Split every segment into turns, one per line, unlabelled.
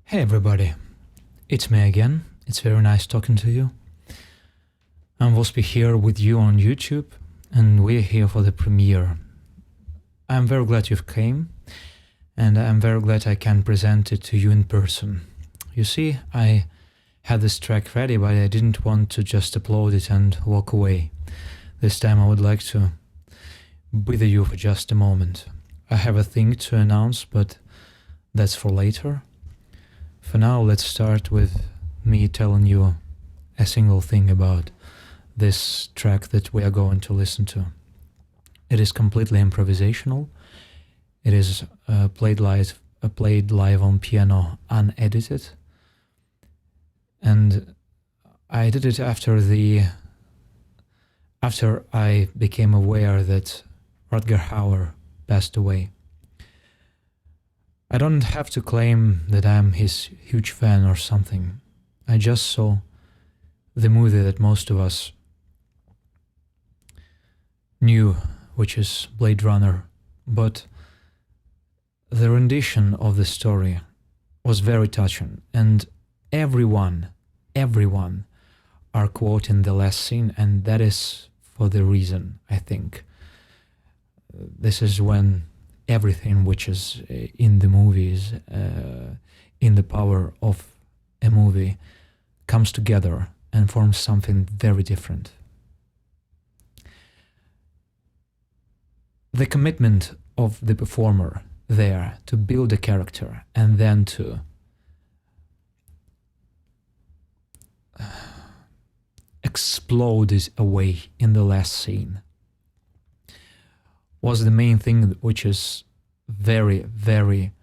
Hey everybody, it's me again. It's very nice talking to you. I'm Vospi here with you on YouTube, and we're here for the premiere. I'm very glad you've came, and I'm very glad I can present it to you in person. You see, I had this track ready, but I didn't want to just upload it and walk away. This time I would like to be with you for just a moment. I have a thing to announce, but that's for later. For now, let's start with me telling you a single thing about this track that we are going to listen to. It is completely improvisational. It is played live on piano, unedited. And I did it after I became aware that Rutger Hauer passed away. I don't have to claim that I'm his huge fan or something. I just saw the movie that most of us knew, which is Blade Runner, but the rendition of the story was very touching, and everyone are quoting the last scene, and that is for the reason, I think. This is when everything which is in the movies, in the power of a movie, comes together and forms something very different. The commitment of the performer there to build a character and then to explode it away in the last scene was the main thing, which is very, very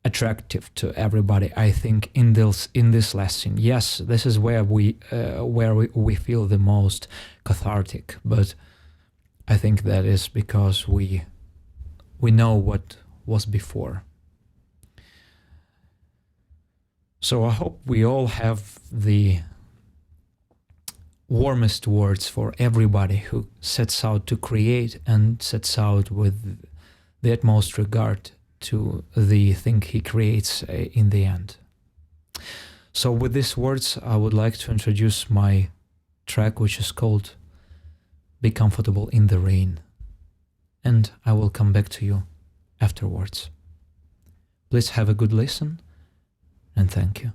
attractive to everybody. I think in this last scene, yes, this is where we feel the most cathartic. But I think that is because we know what was before. So I hope we all have the warmest words for everybody who sets out to create and sets out with the utmost regard to the thing he creates in the end. So with these words, I would like to introduce my track, which is called Be Comfortable in the Rain, and I will come back to you afterwards. Please have a good listen, and thank you.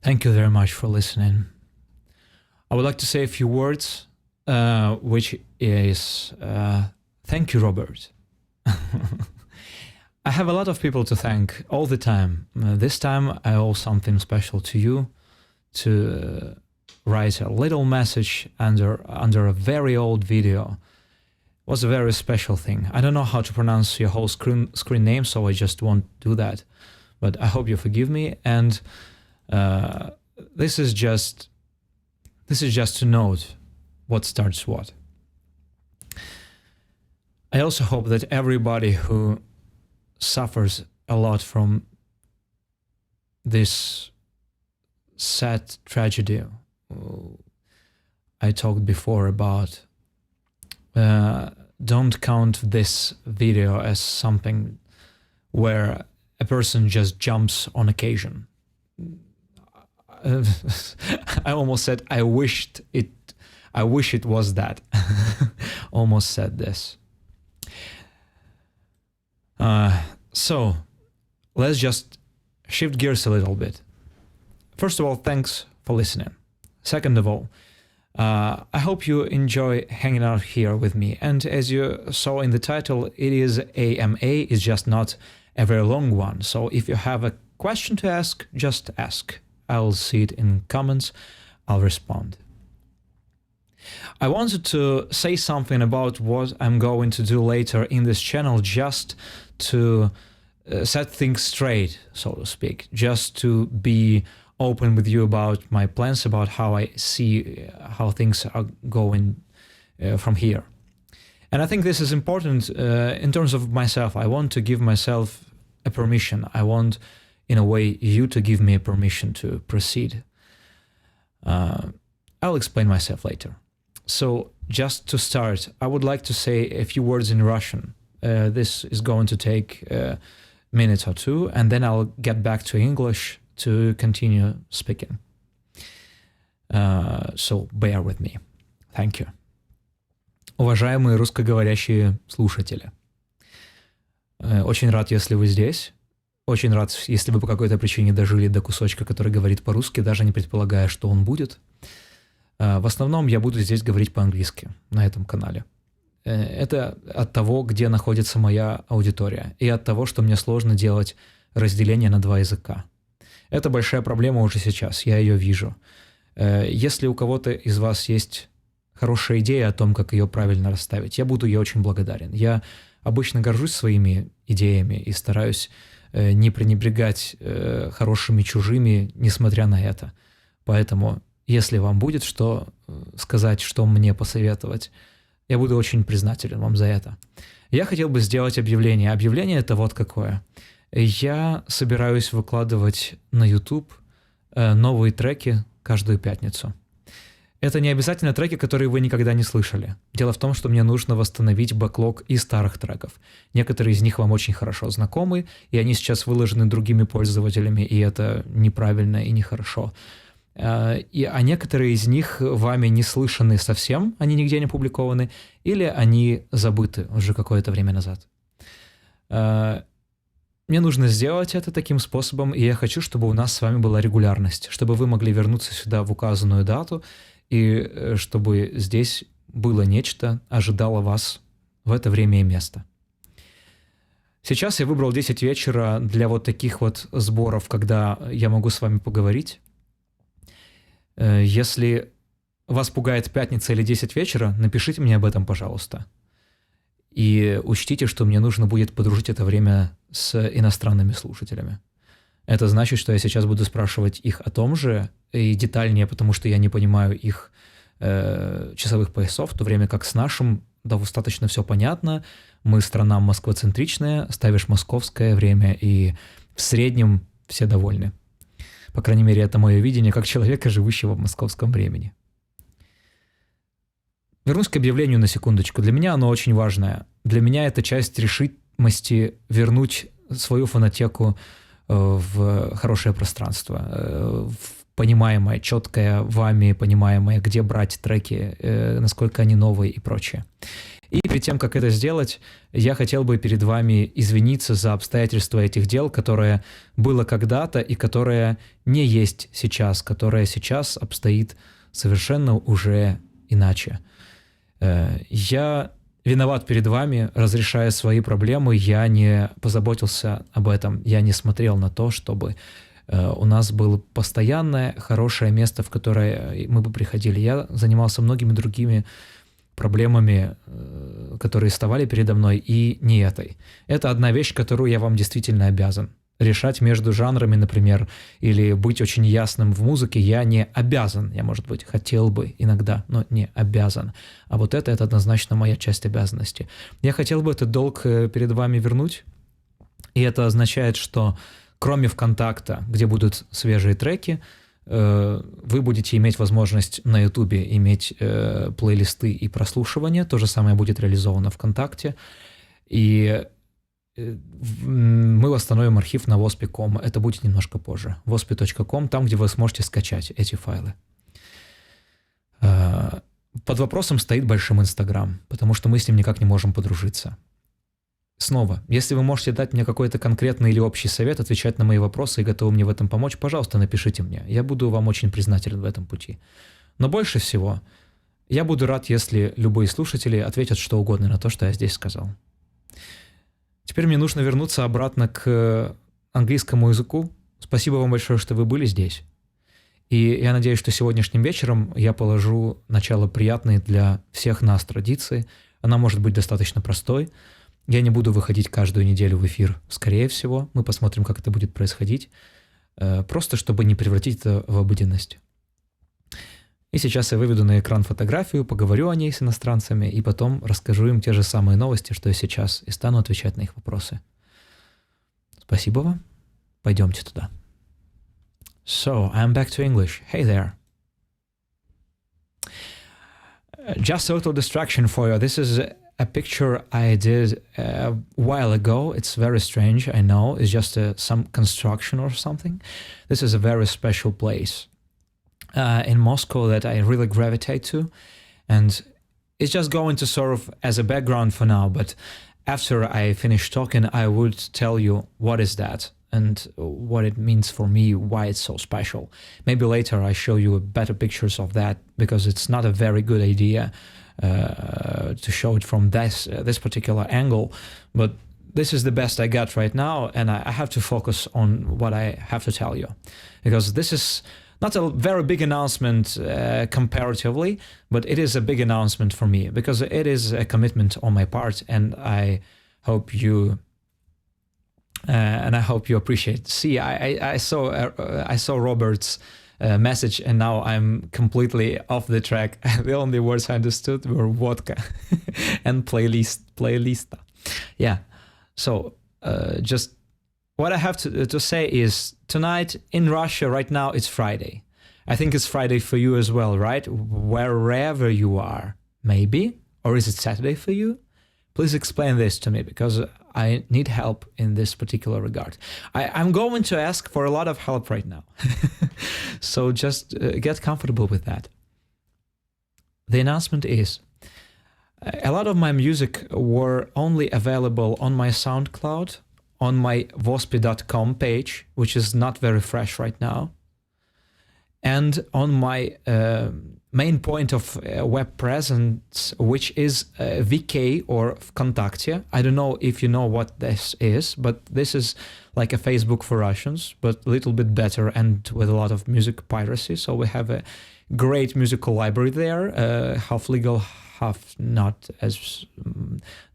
Thank you very much for listening. I would like to say a few words, which is thank you, Robert. I have a lot of people to thank all the time. This time I owe something special to you, to write a little message under a very old video. It was a very special thing. I don't know how to pronounce your whole screen name, so I just won't do that. But I hope you forgive me. And this is just to note what starts what. I also hope that everybody who suffers a lot from this sad tragedy I talked before about, don't count this video as something where a person just jumps on occasion. I almost said I wish it was that. Almost said this. So let's just shift gears a little bit. First of all, thanks for listening. Second of all, I hope you enjoy hanging out here with me. And as you saw in the title, it is AMA, it's just not a very long one. So if you have a question to ask, just ask. I'll see it in comments, I'll respond. I wanted to say something about what I'm going to do later in this channel, just to set things straight, so to speak, just to be open with you about my plans, about how I see how things are going from here. And I think this is important in terms of myself. I want to give myself a permission. I want, in a way, you to give me a permission to proceed. I'll explain myself later. So just to start, I would like to say a few words in Russian. This is going to take a minute or two, and then I'll get back to English to continue speaking. So bear with me. Thank you. Уважаемые русскоговорящие слушатели, очень рад, если вы здесь. Очень рад, если вы по какой-то причине дожили до кусочка, который говорит по-русски, даже не предполагая, что он будет. В основном я буду здесь говорить по-английски на этом канале. Это от того, где находится моя аудитория, и от того, что мне сложно делать разделение на два языка. Это большая проблема уже сейчас, я ее вижу. Если у кого-то из вас есть хорошая идея о том, как ее правильно расставить, я буду ей очень благодарен. Я обычно горжусь своими идеями и стараюсь не пренебрегать хорошими чужими, несмотря на это. Поэтому, если вам будет что сказать, что мне посоветовать, я буду очень признателен вам за это. Я хотел бы сделать объявление. Объявление это вот какое. Я собираюсь выкладывать на YouTube новые треки каждую пятницу. Это не обязательно треки, которые вы никогда не слышали. Дело в том, что мне нужно восстановить бэклог из старых треков. Некоторые из них вам очень хорошо знакомы, и они сейчас выложены другими пользователями, и это неправильно и нехорошо. А некоторые из них вами не слышаны совсем, они нигде не опубликованы, или они забыты уже какое-то время назад. Мне нужно сделать это таким способом, и я хочу, чтобы у нас с вами была регулярность, чтобы вы могли вернуться сюда в указанную дату, и чтобы здесь было нечто, ожидало вас в это время и место. Сейчас я выбрал 10 вечера для вот таких вот сборов, когда я могу с вами поговорить. Если вас пугает пятница или 10 вечера, напишите мне об этом, пожалуйста. И учтите, что мне нужно будет подружить это время с иностранными слушателями. Это значит, что я сейчас буду спрашивать их о том же и детальнее, потому что я не понимаю их часовых поясов, в то время как с нашим достаточно все понятно. Мы страна москвоцентричная, ставишь московское время, и в среднем все довольны. По крайней мере, это мое видение как человека, живущего в московском времени. Вернусь к объявлению на секундочку. Для меня оно очень важное. Для меня это часть решимости вернуть свою фонотеку в хорошее пространство, в понимаемое, четкое вами, понимаемое, где брать треки, насколько они новые и прочее. И перед тем, как это сделать, я хотел бы перед вами извиниться за обстоятельства этих дел, которое было когда-то и которое не есть сейчас, которое сейчас обстоит совершенно уже иначе. Я виноват перед вами, разрешая свои проблемы, я не позаботился об этом, я не смотрел на то, чтобы у нас было постоянное, хорошее место, в которое мы бы приходили. Я занимался многими другими проблемами, которые вставали передо мной, и не этой. Это одна вещь, которую я вам действительно обязан. Решать между жанрами, например, или быть очень ясным в музыке я не обязан. Я, может быть, хотел бы иногда, но не обязан. А вот это однозначно моя часть обязанности. Я хотел бы этот долг перед вами вернуть, и это означает, что кроме ВКонтакта, где будут свежие треки, вы будете иметь возможность на Ютубе иметь плейлисты и прослушивания. То же самое будет реализовано ВКонтакте. И мы восстановим архив на vospi.com. Это будет немножко позже. vospi.com, там, где вы сможете скачать эти файлы. Под вопросом стоит большим Инстаграм, потому что мы с ним никак не можем подружиться. Снова, если вы можете дать мне какой-то конкретный или общий совет, отвечать на мои вопросы и готовы мне в этом помочь, пожалуйста, напишите мне. Я буду вам очень признателен в этом пути. Но больше всего я буду рад, если любые слушатели ответят что угодно на то, что я здесь сказал. Теперь мне нужно вернуться обратно к английскому языку. Спасибо вам большое, что вы были здесь. И я надеюсь, что сегодняшним вечером я положу начало приятной для всех нас традиции. Она может быть достаточно простой. Я не буду выходить каждую неделю в эфир, скорее всего. Мы посмотрим, как это будет происходить. Просто чтобы не превратить это в обыденность. И сейчас я выведу на экран фотографию, поговорю о ней с иностранцами, и потом расскажу им те же самые новости, что и сейчас, и стану отвечать на их вопросы. Спасибо вам. Пойдемте туда. So, I'm back to English. Hey there. Just a little distraction for you. This is a picture I did a while ago. It's very strange, I know. It's just some construction or something. This is a very special place in Moscow that I really gravitate to. And it's just going to serve as a background for now. But after I finish talking, I would tell you what is that and what it means for me, why it's so special. Maybe later I show you better pictures of that, because it's not a very good idea to show it from this particular angle, but this is the best I got right now, and I have to focus on what I have to tell you, because this is not a very big announcement comparatively, but it is a big announcement for me, because it is a commitment on my part, and I hope you appreciate. See, I saw Robert's message, and now I'm completely off the track. The only words I understood were vodka and playlista. Yeah. So just what I have to say is, tonight in Russia right now it's Friday. I think it's Friday for you as well, right? Wherever you are, maybe, or is it Saturday for you? Please explain this to me, because I need help in this particular regard. I'm going to ask for a lot of help right now. So just get comfortable with that. The announcement is, a lot of my music were only available on my SoundCloud, on my Vospi.com page, which is not very fresh right now, and on my main point of web presence, which is VK or Vkontakte. I don't know if you know what this is, but this is like a Facebook for Russians, but a little bit better and with a lot of music piracy. So we have a great musical library there, half legal, half not as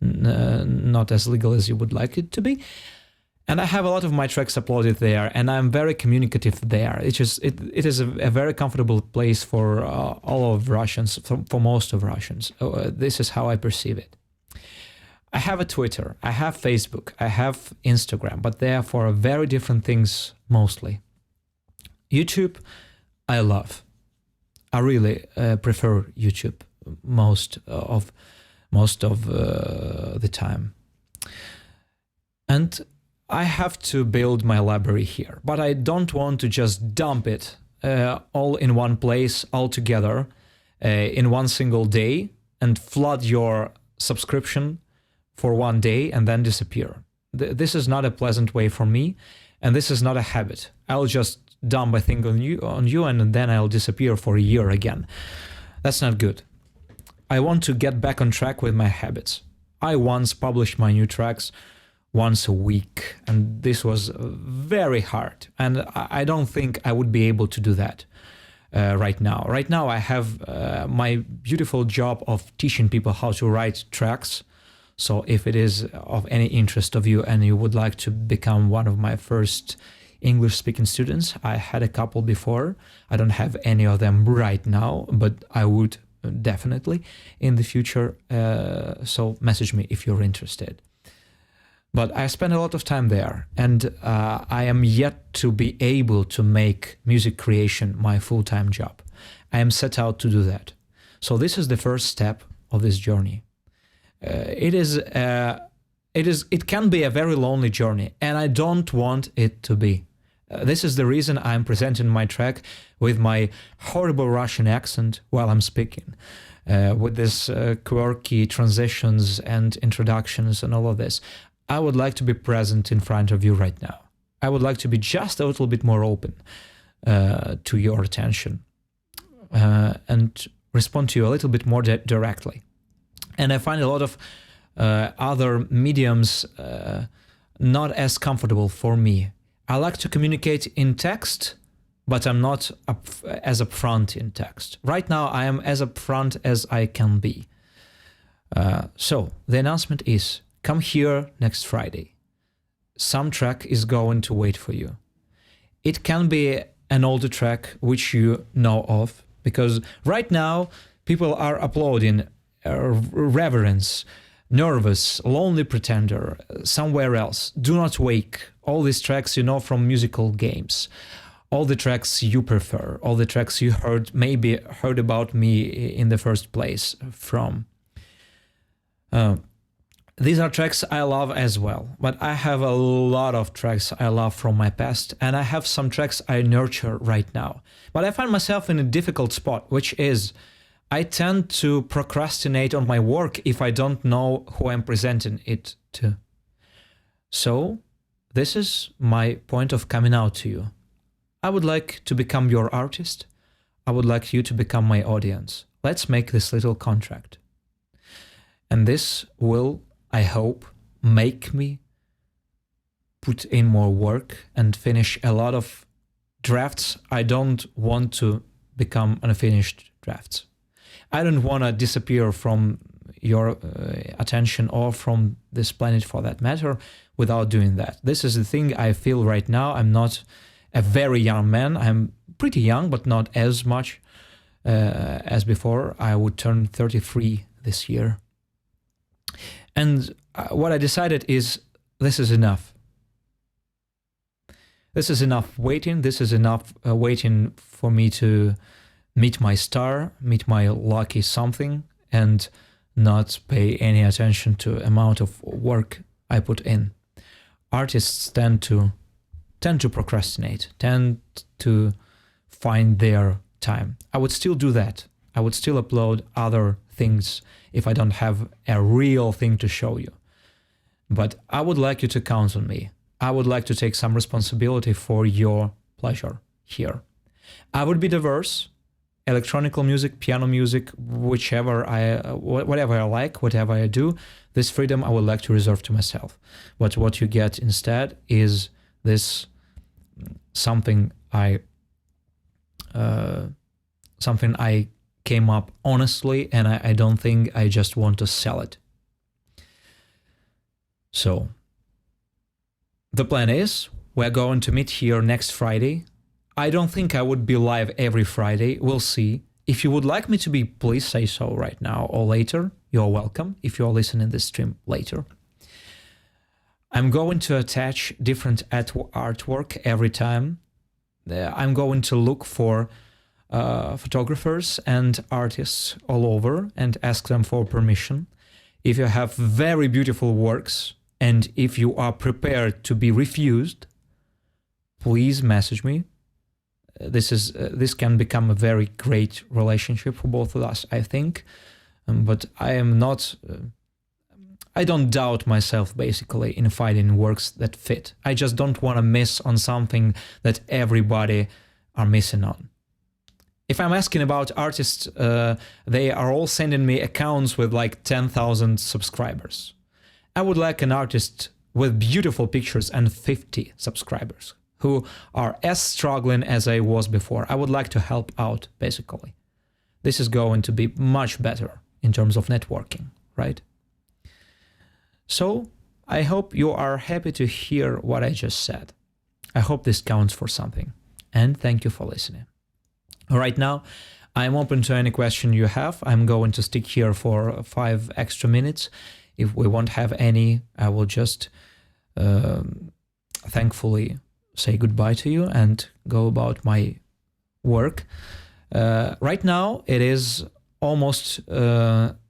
legal as you would like it to be. And I have a lot of my tracks uploaded there, and I'm very communicative there. It is a very comfortable place for all of Russians, for most of Russians. This is how I perceive it. I have a Twitter, I have Facebook, I have Instagram, but they are for very different things mostly. YouTube, I love. I really prefer YouTube most of the time. And I have to build my library here, but I don't want to just dump it all in one place, all together, in one single day, and flood your subscription for one day and then disappear. This is not a pleasant way for me, and this is not a habit. I'll just dump a thing on you and then I'll disappear for a year again. That's not good. I want to get back on track with my habits. I once published my new tracks once a week, and this was very hard, and I don't think I would be able to do that right now. Right now I have my beautiful job of teaching people how to write tracks. So if it is of any interest of you and you would like to become one of my first English-speaking students, I had a couple before. I don't have any of them right now, but I would definitely in the future. So message me if you're interested. But I spend a lot of time there, and I am yet to be able to make music creation my full-time job. I am set out to do that. So this is the first step of this journey. It can be a very lonely journey, and I don't want it to be. This is the reason I'm presenting my track with my horrible Russian accent while I'm speaking, with this quirky transitions and introductions and all of this. I would like to be present in front of you right now. I would like to be just a little bit more open to your attention and respond to you a little bit more directly. And I find a lot of other mediums not as comfortable for me. I like to communicate in text, but I'm not as upfront in text. Right now, I am as upfront as I can be. So the announcement is, come here next Friday. Some track is going to wait for you. It can be an older track which you know of, because right now people are uploading Reverence, Nervous, Lonely Pretender, Somewhere Else, Do Not Wake, all these tracks you know from musical games, all the tracks you prefer, all the tracks you maybe heard about me in the first place from. These are tracks I love as well, but I have a lot of tracks I love from my past, and I have some tracks I nurture right now. But I find myself in a difficult spot, which is I tend to procrastinate on my work if I don't know who I'm presenting it to. So this is my point of coming out to you. I would like to become your artist. I would like you to become my audience. Let's make this little contract. And this will, I hope, make me put in more work and finish a lot of drafts. I don't want to become unfinished drafts. I don't want to disappear from your attention or from this planet for that matter without doing that. This is the thing I feel right now. I'm not a very young man. I'm pretty young, but not as much as before. I would turn 33 this year. And what I decided is this is enough. This is enough waiting. This is enough waiting for me to meet my star, meet my lucky something, and not pay any attention to amount of work I put in. Artists tend to procrastinate, tend to find their time. I would still do that. I would still upload other things if I don't have a real thing to show you. But I would like you to count on me. I would like to take some responsibility for your pleasure here. I would be diverse. Electronic music, piano music, whatever I like, whatever I do, this freedom I would like to reserve to myself. But what you get instead is this something I came up honestly, and I don't think I just want to sell it. So the plan is we're going to meet here next Friday. I don't think I would be live every Friday. We'll see. If you would like me to be, please say so right now or later. You're welcome if you're listening this stream later. I'm going to attach different artwork every time. I'm going to look for photographers and artists all over and ask them for permission. If you have very beautiful works and if you are prepared to be refused, please message me. This can become a very great relationship for both of us, I think. But I am not I don't doubt myself basically in finding works that fit. I just don't want to miss on something that everybody are missing on. If I'm asking about artists, they are all sending me accounts with like 10,000 subscribers. I would like an artist with beautiful pictures and 50 subscribers who are as struggling as I was before. I would like to help out, basically. This is going to be much better in terms of networking, right? So I hope you are happy to hear what I just said. I hope this counts for something. And thank you for listening. Right now, I'm open to any question you have. I'm going to stick here for 5 extra minutes. If we won't have any, I will just thankfully say goodbye to you and go about my work. Right now, it is almost 11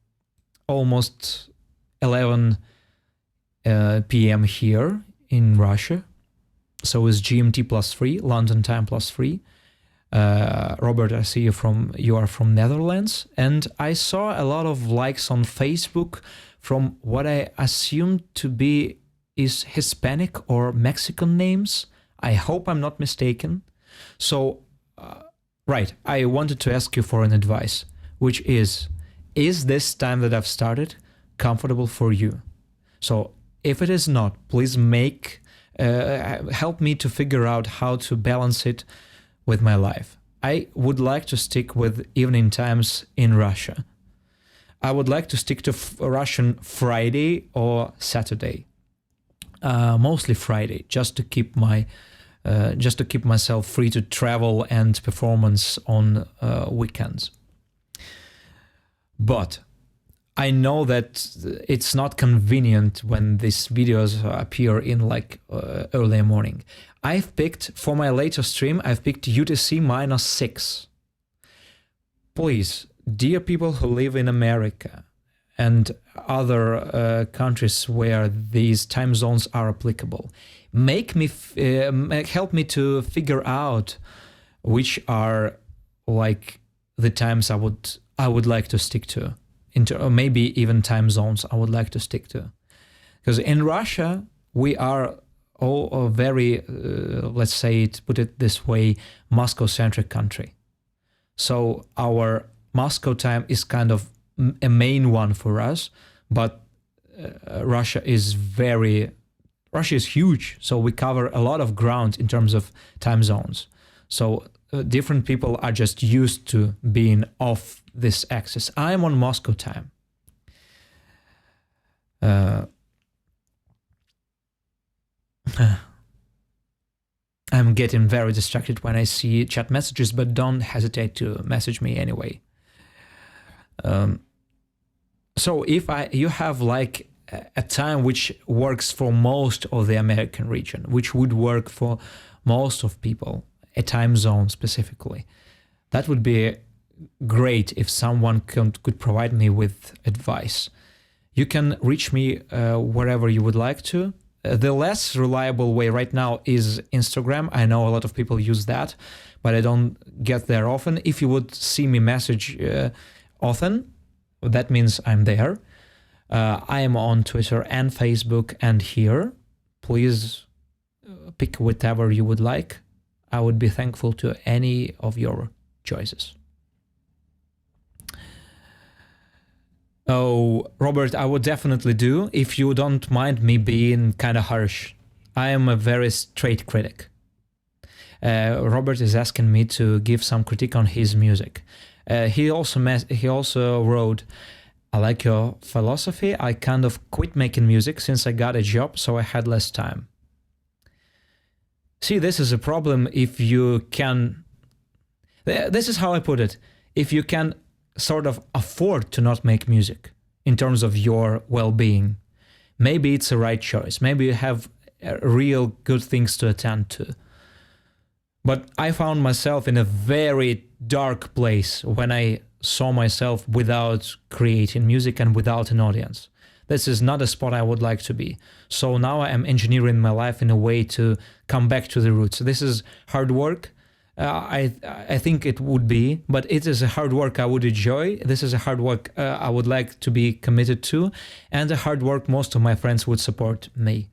p.m. here in Russia. So it's GMT +3, London time +3. Robert, I see you are from Netherlands, and I saw a lot of likes on Facebook from what I assume to be is Hispanic or Mexican names. I hope I'm not mistaken. So, right, I wanted to ask you for an advice, which is this time that I've started comfortable for you? So, if it is not, please help me to figure out how to balance it with my life. I would like to stick with evening times in Russia. I would like to stick to Russian Friday or Saturday. Mostly Friday, just to keep myself free to travel and performance on weekends. But I know that it's not convenient when these videos appear in like early morning. For my latest stream, I've picked UTC -6. Please, dear people who live in America and other countries where these time zones are applicable, help me to figure out which are like the times I would like to stick to, or maybe even time zones I would like to stick to, because in Russia we are all very, let's say it, put it this way, Moscow-centric country. So our Moscow time is kind of a main one for us, but Russia is huge, so we cover a lot of ground in terms of time zones. So different people are just used to being off this axis. I'm on Moscow time. I'm getting very distracted when I see chat messages, but don't hesitate to message me anyway. So if you have like a time which works for most of the American region, which would work for most of people, a time zone specifically, that would be great if someone could provide me with advice. You can reach me wherever you would like to. The less reliable way right now is Instagram. I know a lot of people use that, but I don't get there often. If you would see me message often, that means I'm there. I am on Twitter and Facebook and here. Please pick whatever you would like. I would be thankful to any of your choices. Oh, Robert, I would definitely do, if you don't mind me being kind of harsh. I am a very straight critic. Robert is asking me to give some critique on his music. He also wrote, I like your philosophy. I kind of quit making music since I got a job, so I had less time. See, this is a problem if you can... This is how I put it. If you can sort of afford to not make music in terms of your well-being, maybe it's a right choice. Maybe you have real good things to attend to. But I found myself in a very dark place when I saw myself without creating music and without an audience. This is not a spot I would like to be. So now I am engineering my life in a way to come back to the roots. This is hard work. I think it would be, but it is a hard work I would enjoy. This is a hard work I would like to be committed to, and a hard work most of my friends would support me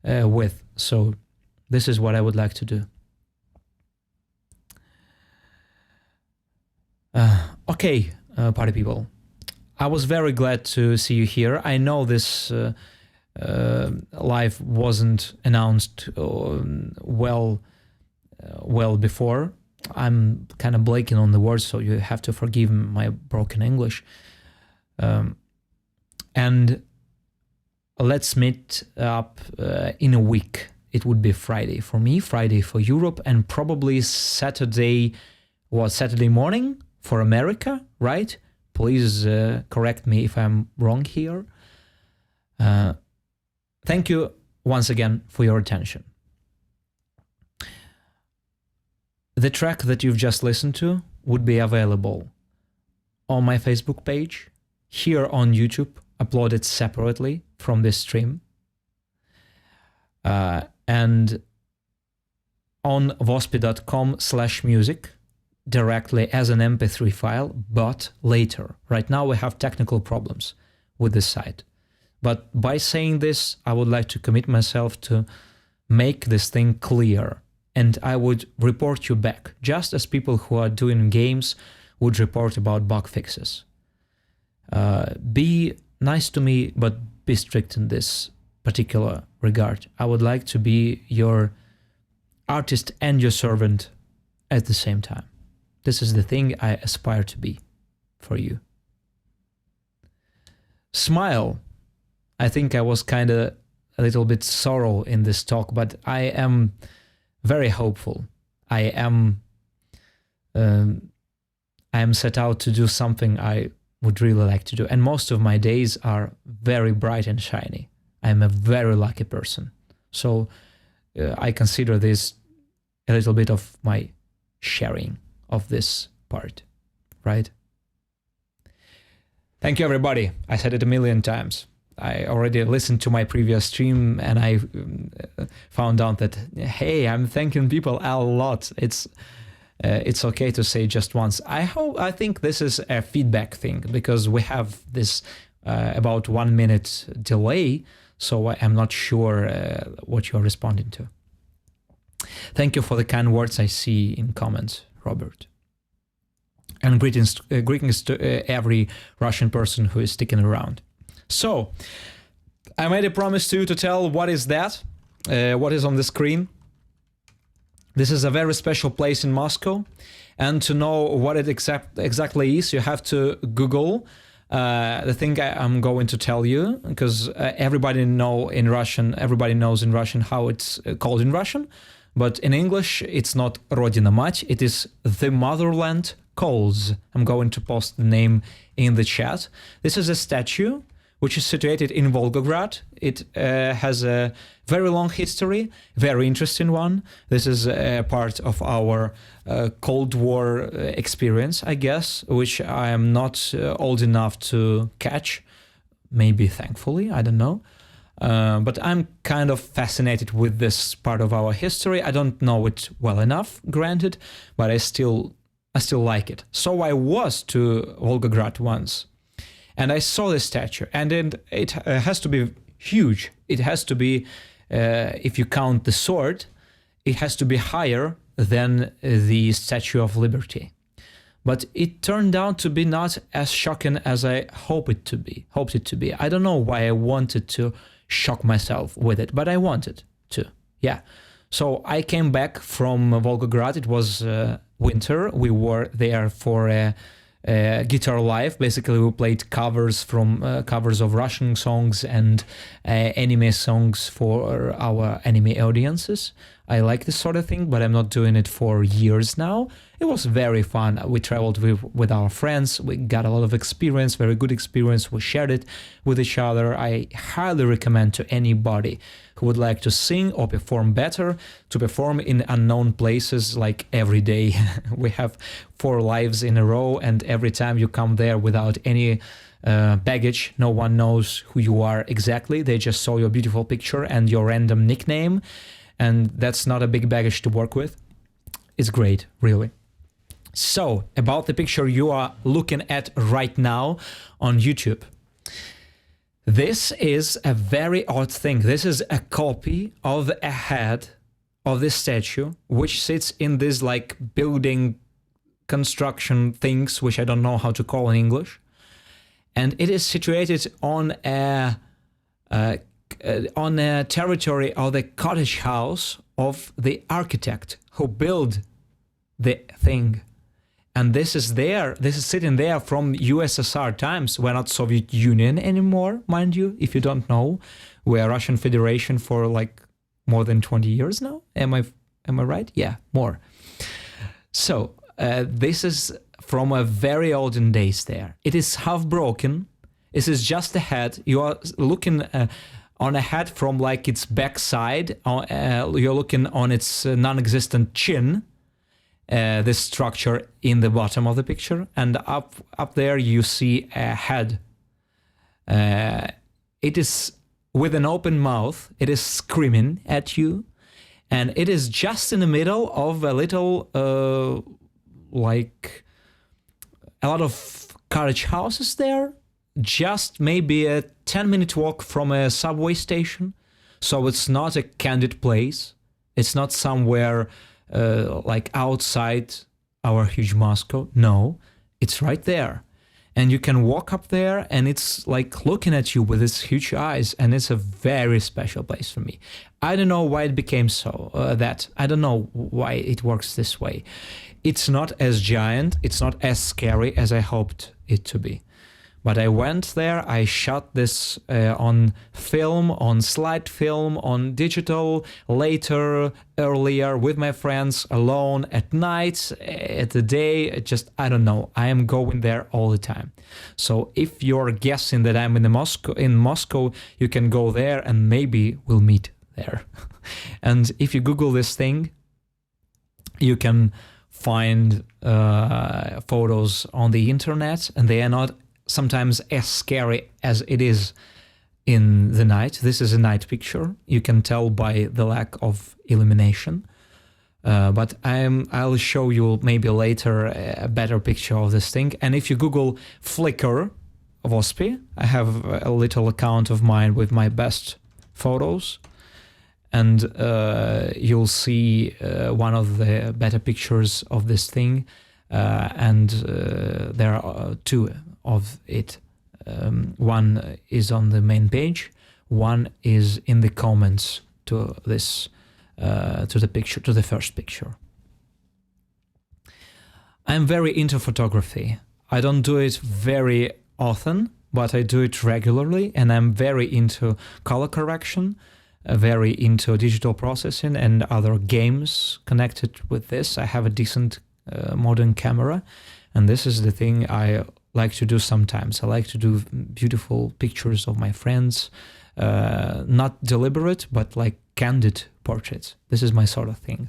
with. So this is what I would like to do. Okay, party people. I was very glad to see you here. I know this live wasn't announced well before. I'm kind of blanking on the words, so you have to forgive my broken English. And let's meet up in a week. It would be Friday for me, Friday for Europe, and probably Saturday morning for America, right? Please correct me if I'm wrong here. Thank you once again for your attention. The track that you've just listened to would be available on my Facebook page, here on YouTube, uploaded separately from this stream, and on vospi.com/music directly as an MP3 file, but later. Right now we have technical problems with this site. But by saying this, I would like to commit myself to make this thing clear, and I would report you back, just as people who are doing games would report about bug fixes. Be nice to me, but be strict in this particular regard. I would like to be your artist and your servant at the same time. This is the thing I aspire to be for you. Smile. I think I was kind of a little bit sorrow in this talk, but I am very hopeful. I am set out to do something I would really like to do, and most of my days are very bright and shiny. I'm a very lucky person, so I consider this a little bit of my sharing of this part, right? Thank you, everybody. I said it a million times. I already listened to my previous stream and I found out that, hey, I'm thanking people a lot. It's okay to say just once. I think this is a feedback thing, because we have this about 1 minute delay, so I'm not sure what you're responding to. Thank you for the kind words I see in comments, Robert. And greetings to every Russian person who is sticking around. So, I made a promise to you to tell what is that, what is on the screen. This is a very special place in Moscow, and to know what it exactly is, you have to Google the thing I'm going to tell you, because everybody knows in Russian how it's called in Russian, but in English it's not Rodina Mать, it is The Motherland Calls. I'm going to post the name in the chat. This is a statue which is situated in Volgograd. It has a very long history, very interesting one. This is a part of our Cold War experience, I guess, which I am not old enough to catch. Maybe thankfully, I don't know. But I'm kind of fascinated with this part of our history. I don't know it well enough, granted, but I still like it. So I was to Volgograd once, and I saw this statue, and it has to be huge. It has to be, if you count the sword, it has to be higher than the Statue of Liberty. But it turned out to be not as shocking as I hoped it to be. I don't know why I wanted to shock myself with it, but I wanted to. Yeah. So I came back from Volgograd. It was winter. We were there for a Guitar Live. Basically, we played covers of Russian songs and anime songs for our anime audiences. I like this sort of thing, but I'm not doing it for years now. It was very fun. We traveled with our friends. We got a lot of experience, very good experience. We shared it with each other. I highly recommend to anybody who would like to sing or perform better to perform in unknown places, like every day. We have 4 lives in a row, and every time you come there without any baggage, no one knows who you are exactly. They just saw your beautiful picture and your random nickname, and that's not a big baggage to work with. It's great, really. So, about the picture you are looking at right now on YouTube. This is a very odd thing. This is a copy of a head of this statue, which sits in this like building construction things, which I don't know how to call in English. And it is situated on a territory of the cottage house of the architect who built the thing. And this is sitting there from USSR times. We're not Soviet Union anymore, mind you, if you don't know. We're Russian Federation for like more than 20 years now. Am I right? Yeah, more. So this is from a very olden days there. It is half broken. This is just the head. You are looking on a head from like its backside. You're looking on its non-existent chin. This structure in the bottom of the picture, and up there you see a head. It is with an open mouth. It is screaming at you, and it is just in the middle of a little, like a lot of carriage houses there. Just maybe a 10-minute walk from a subway station. So it's not a candid place. It's not somewhere like outside our huge Moscow. No, it's right there. And you can walk up there and it's like looking at you with its huge eyes, and it's a very special place for me. I don't know why it became so, I don't know why it works this way. It's not as giant, it's not as scary as I hoped it to be. But I went there, I shot this on film, on slide film, on digital, later, earlier, with my friends, alone, at night, at the day, just, I don't know. I am going there all the time. So if you're guessing that I'm in Moscow, you can go there and maybe we'll meet there. And if you Google this thing, you can find photos on the internet, and they are not sometimes as scary as it is in the night. This is a night picture. You can tell by the lack of illumination. But I'll show you maybe later a better picture of this thing. And if you Google Flickr Vospi, I have a little account of mine with my best photos. And you'll see one of the better pictures of this thing. And there are two of it. One is on the main page, one is in the comments to this to the picture, to the first picture. I'm very into photography. I don't do it very often, but I do it regularly, and I'm very into color correction, very into digital processing and other games connected with this. I have a decent modern camera, and this is the thing I like to do sometimes. I like to do beautiful pictures of my friends, not deliberate, but like candid portraits. This is my sort of thing.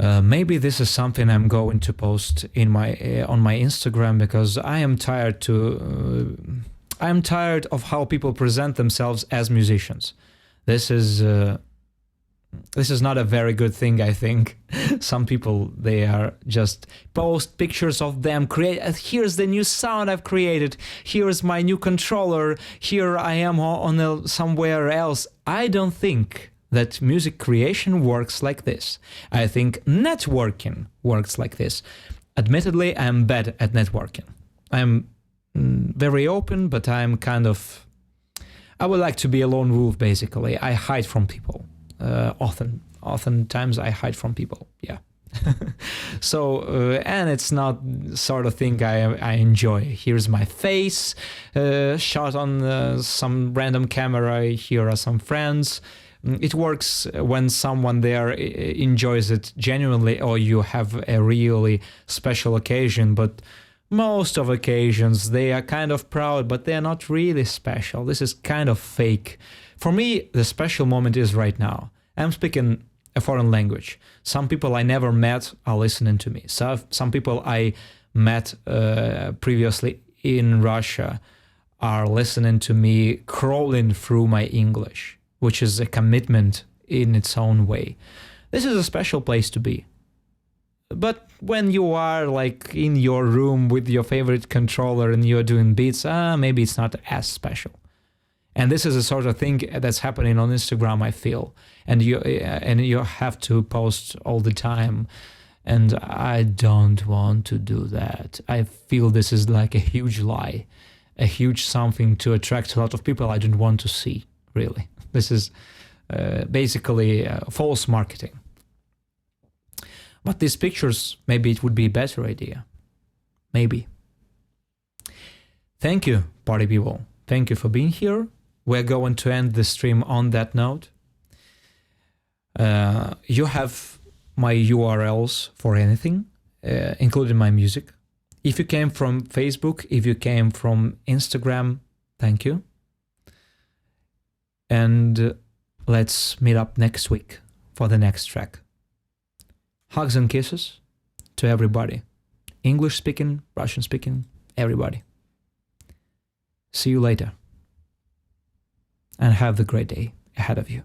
Maybe this is something I'm going to post in on my Instagram, because I am tired of how people present themselves as musicians. This is not a very good thing, I think. Some people, they are just post pictures of them, here's the new sound I've created, here's my new controller, here I am on somewhere else. I don't think that music creation works like this. I think networking works like this. Admittedly, I'm bad at networking. I'm very open, but I would like to be a lone wolf, basically. I hide from people. Oftentimes I hide from people, yeah. So, and it's not sort of thing I enjoy. Here's my face, shot on some random camera, here are some friends. It works when someone there enjoys it genuinely, or you have a really special occasion, but most of occasions they are kind of proud, but they're not really special. This is kind of fake. For me, the special moment is right now. I'm speaking a foreign language. Some people I never met are listening to me. So some people I met previously in Russia are listening to me, crawling through my English, which is a commitment in its own way. This is a special place to be. But when you are like in your room with your favorite controller and you're doing beats, maybe it's not as special. And this is a sort of thing that's happening on Instagram, I feel. And you have to post all the time. And I don't want to do that. I feel this is like a huge lie, a huge something to attract a lot of people I don't want to see, really. This is basically false marketing. But these pictures, maybe it would be a better idea. Maybe. Thank you, party people. Thank you for being here. We're going to end the stream on that note. You have my URLs for anything, including my music. If you came from Facebook, if you came from Instagram, thank you. And let's meet up next week for the next track. Hugs and kisses to everybody. English speaking, Russian speaking, everybody. See you later. And have the great day ahead of you.